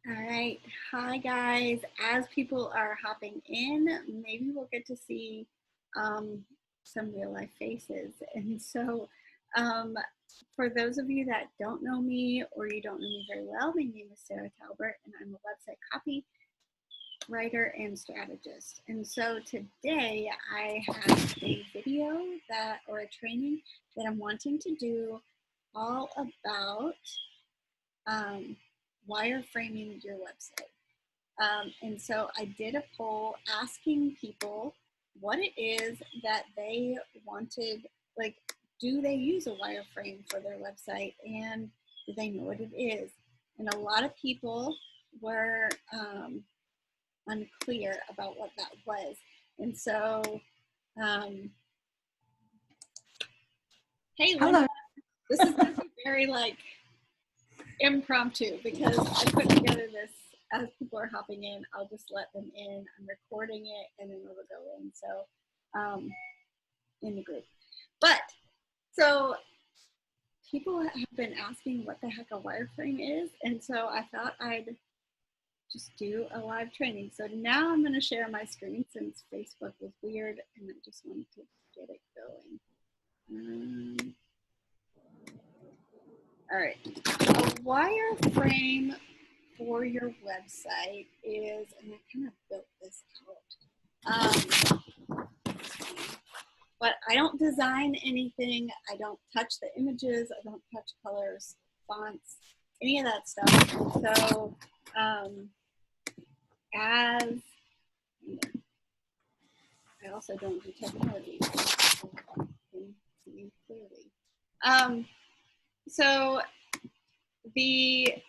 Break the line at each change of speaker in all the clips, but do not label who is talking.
All right. Hi, guys. As people are hopping in, maybe we'll get to see um, some real life faces. And so, um, for those of you that don't know me or you don't know me very well, my name is Sarah Talbert, and I'm a website copywriter and strategist. And so today I have a video or a training that I'm wanting to do all about wireframing your website. And so I did a poll asking people what it is that they wanted, like, do they use a wireframe for their website and do they know what it is? And a lot of people were unclear about what that was. And so, hey, Linda,
Hello.
this is going to be very impromptu because I put together this as people are hopping in. I'll just let them in. I'm recording it and then it'll go in. So in the group. But so people have been asking what the heck a wireframe is, and so I thought I'd just do a live training. So now I'm going to share my screen since Facebook was weird, and I just wanted to get it going. All right, a wireframe for your website is, and I kind of built this out. But I don't design anything. I don't touch the images. I don't touch colors, fonts, any of that stuff. So I also don't do technology. Can see clearly. So the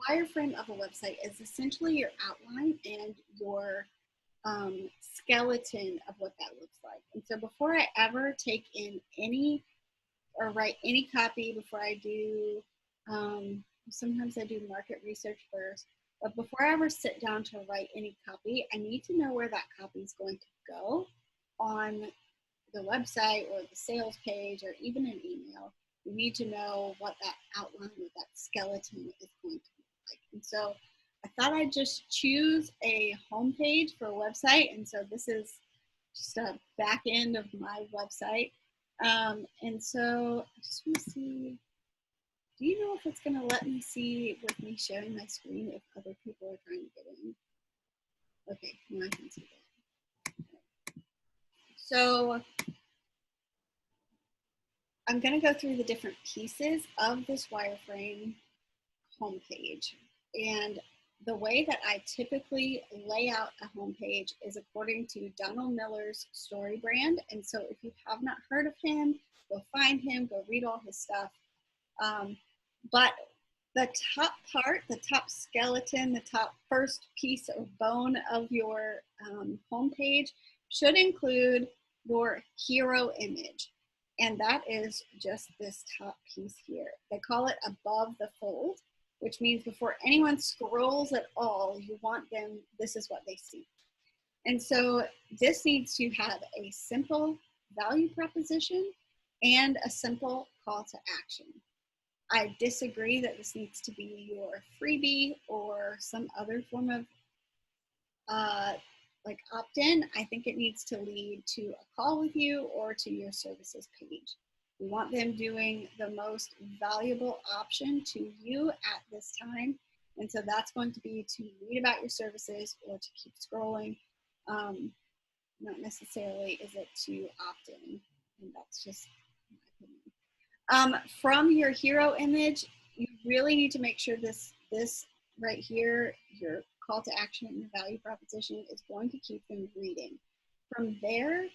wireframe of a website is essentially your outline and your skeleton of what that looks like. And so before I ever take in any or write any copy, before I do, sometimes I do market research first, but before I ever sit down to write any copy, I need to know where that copy is going to go on the website or the sales page or even an email. You need to know what that outline, what that skeleton is going to look like. And so I thought I'd just choose a homepage for a website. And so this is just a back end of my website. And so I just want to see, do you know if it's going to let me see with me sharing my screen if other people are trying to get in? Okay, now I can see that. So I'm going to go through the different pieces of this wireframe homepage. And the way that I typically lay out a homepage is according to Donald Miller's story brand. And so if you have not heard of him, go find him, go read all his stuff. But the top part, the top skeleton, the top first piece of bone of your homepage should include your hero image. And that is just this top piece here. They call it above the fold, which means before anyone scrolls at all, you want them, this is what they see. And so this needs to have a simple value proposition and a simple call to action. I disagree that this needs to be your freebie or some other form of like opt-in. I think it needs to lead to a call with you or to your services page. We want them doing the most valuable option to you at this time. And so that's going to be to read about your services or to keep scrolling. Not necessarily is it to opt in. And that's just my opinion. From your hero image, you really need to make sure this right here, your call to action and the value proposition is going to keep them reading. From there,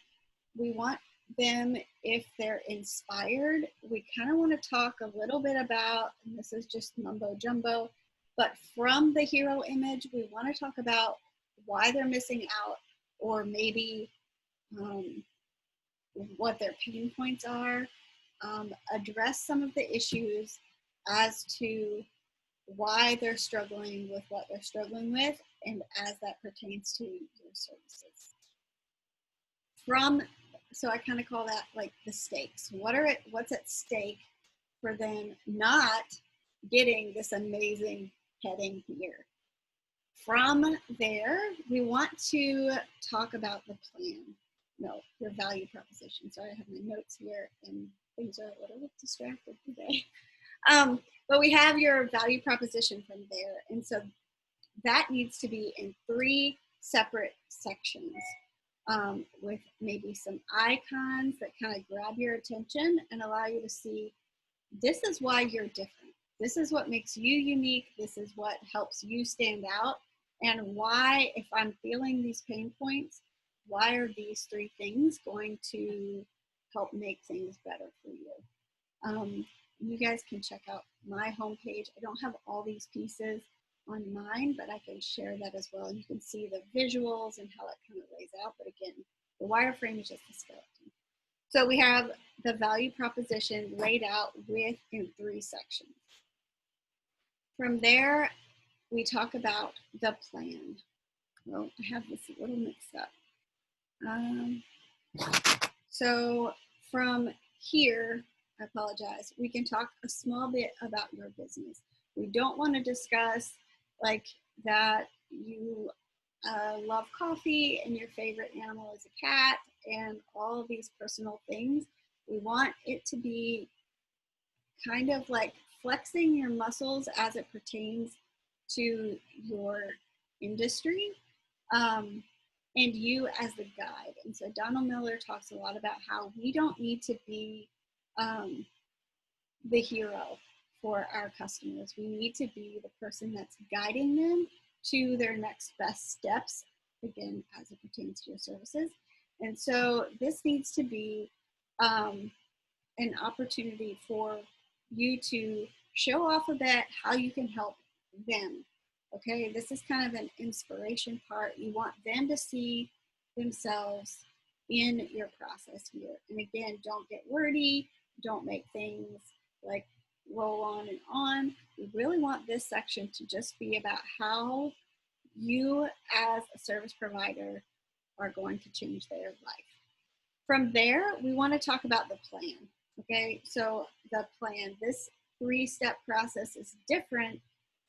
we want them, if they're inspired, we kind of want to talk a little bit about, and this is just mumbo jumbo, but from the hero image, we want to talk about why they're missing out, or maybe what their pain points are, address some of the issues as to why they're struggling with what they're struggling with, and as that pertains to your services. So I kind of call that like the stakes. What's at stake for them not getting this amazing heading here. From there, we want to talk about the plan. No, your value proposition. Sorry, I have my notes here and things are a little distracted today. But we have your value proposition from there. And so that needs to be in 3 separate sections with maybe some icons that kind of grab your attention and allow you to see, this is why you're different. This is what makes you unique. This is what helps you stand out. And why, if I'm feeling these pain points, why are these 3 things going to help make things better for you? You guys can check out my homepage. I don't have all these pieces on mine, but I can share that as well. And you can see the visuals and how it kind of lays out. But again, the wireframe is just a skeleton. So we have the value proposition laid out in 3 sections. From there, we talk about the plan. Well, I have this a little mixed up. So from here, I apologize, we can talk a small bit about your business. We don't want to discuss like that you love coffee and your favorite animal is a cat and all of these personal things. We want it to be kind of like flexing your muscles as it pertains to your industry and you as the guide. And so Donald Miller talks a lot about how we don't need to be the hero for our customers. We need to be the person that's guiding them to their next best steps, again, as it pertains to your services. And so this needs to be an opportunity for you to show off a bit how you can help them. Okay, this is kind of an inspiration part. You want them to see themselves in your process here. And again, don't get wordy, don't make things like roll on and on. We really want this section to just be about how you as a service provider are going to change their life. From there, we want to talk about the plan. Okay, so the plan, this 3-step process is different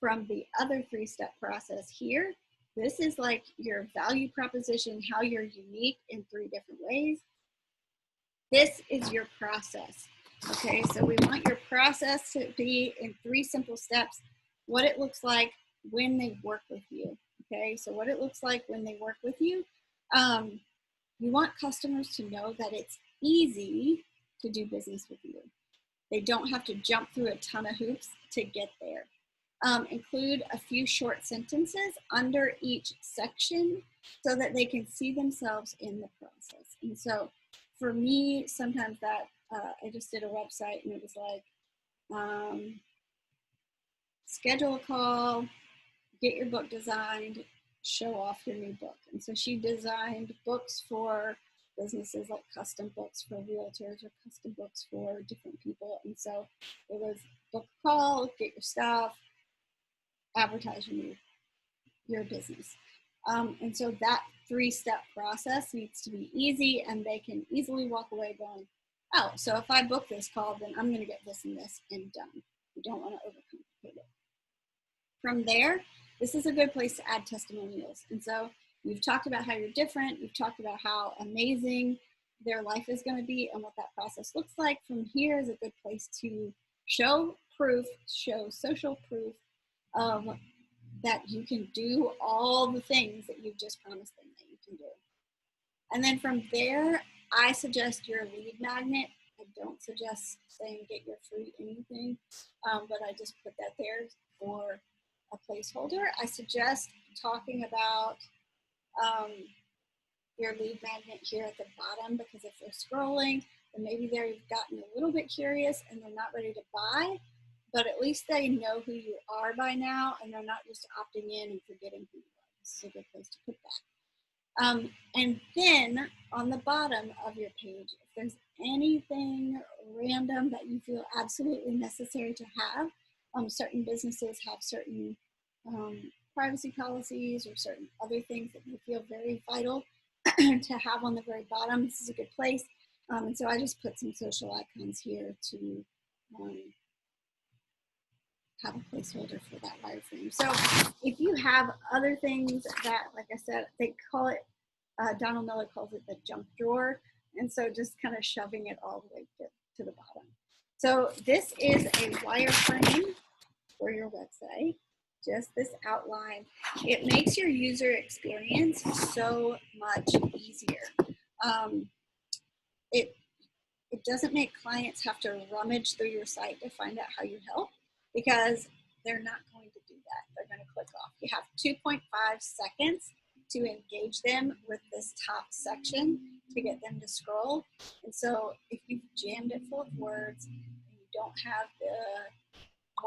from the other 3-step process here. This is like your value proposition, how you're unique in 3 different ways. This is your process. Okay, so we want your process to be in 3 simple steps, what it looks like when they work with you. Okay, so what it looks like when they work with you. You want customers to know that it's easy to do business with you. They don't have to jump through a ton of hoops to get there. Include a few short sentences under each section so that they can see themselves in the process. And so for me, sometimes that I just did a website and it was like, schedule a call, get your book designed, show off your new book. And so she designed books for businesses, like custom books for realtors or custom books for different people. And so it was book a call, get your stuff, advertise your business. And so that 3-step process needs to be easy and they can easily walk away going, oh, so if I book this call, then I'm going to get this and this and done. You don't want to overcomplicate it. From there, this is a good place to add testimonials. And so you've talked about how you're different. You've talked about how amazing their life is going to be and what that process looks like. From here is a good place to show proof, show social proof of that you can do all the things that you've just promised them that you can do. And then from there, I suggest your lead magnet. I don't suggest saying get your free anything, but I just put that there for a placeholder. I suggest talking about your lead magnet here at the bottom, because if they're scrolling, then maybe they've gotten a little bit curious and they're not ready to buy, but at least they know who you are by now and they're not just opting in and forgetting who you are. This is a good place to put that. And then on the bottom of your page, if there's anything random that you feel absolutely necessary to have, certain businesses have certain privacy policies or certain other things that you feel very vital to have on the very bottom. This is a good place. And so I just put some social icons here to have a placeholder for that wireframe. So if you have other things that, like I said, they call it, Donald Miller calls it the junk drawer. And so just kind of shoving it all the way to the bottom. So this is a wireframe for your website, just this outline. It makes your user experience so much easier. It doesn't make clients have to rummage through your site to find out how you help, because they're not going to do that. They're going to click off. You have 2.5 seconds to engage them with this top section to get them to scroll. And so if you've jammed it full of words and you don't have the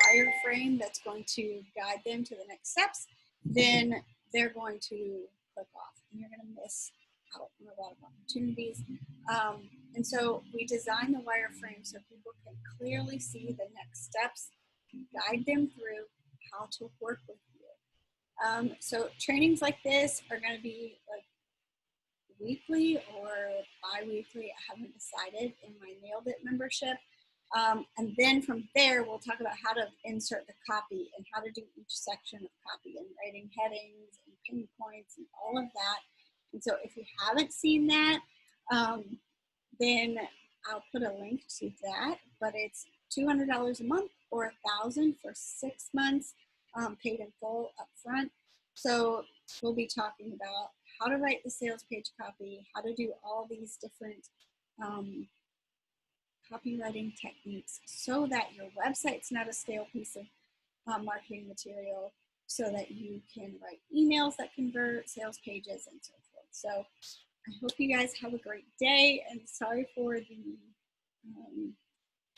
wireframe that's going to guide them to the next steps, then they're going to click off and you're going to miss out on a lot of opportunities. And so we design the wireframe so people can clearly see the next steps, guide them through how to work with you. So trainings like this are going to be like weekly or bi-weekly. I haven't decided in my Nailed It membership. And then from there, we'll talk about how to insert the copy and how to do each section of copy and writing headings and pin points and all of that. And so if you haven't seen that, then I'll put a link to that, but it's $200 a month or $1,000 for 6 months, paid in full up front. So we'll be talking about how to write the sales page copy, how to do all these different copywriting techniques so that your website's not a stale piece of marketing material, so that you can write emails that convert, sales pages, and so forth. So I hope you guys have a great day, and sorry for the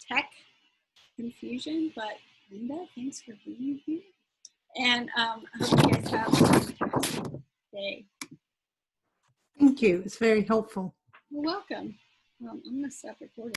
tech confusion, but Linda, thanks for being here. And I hope you guys have a fantastic day.
Thank you. It's very helpful.
You're welcome. I'm going to stop recording.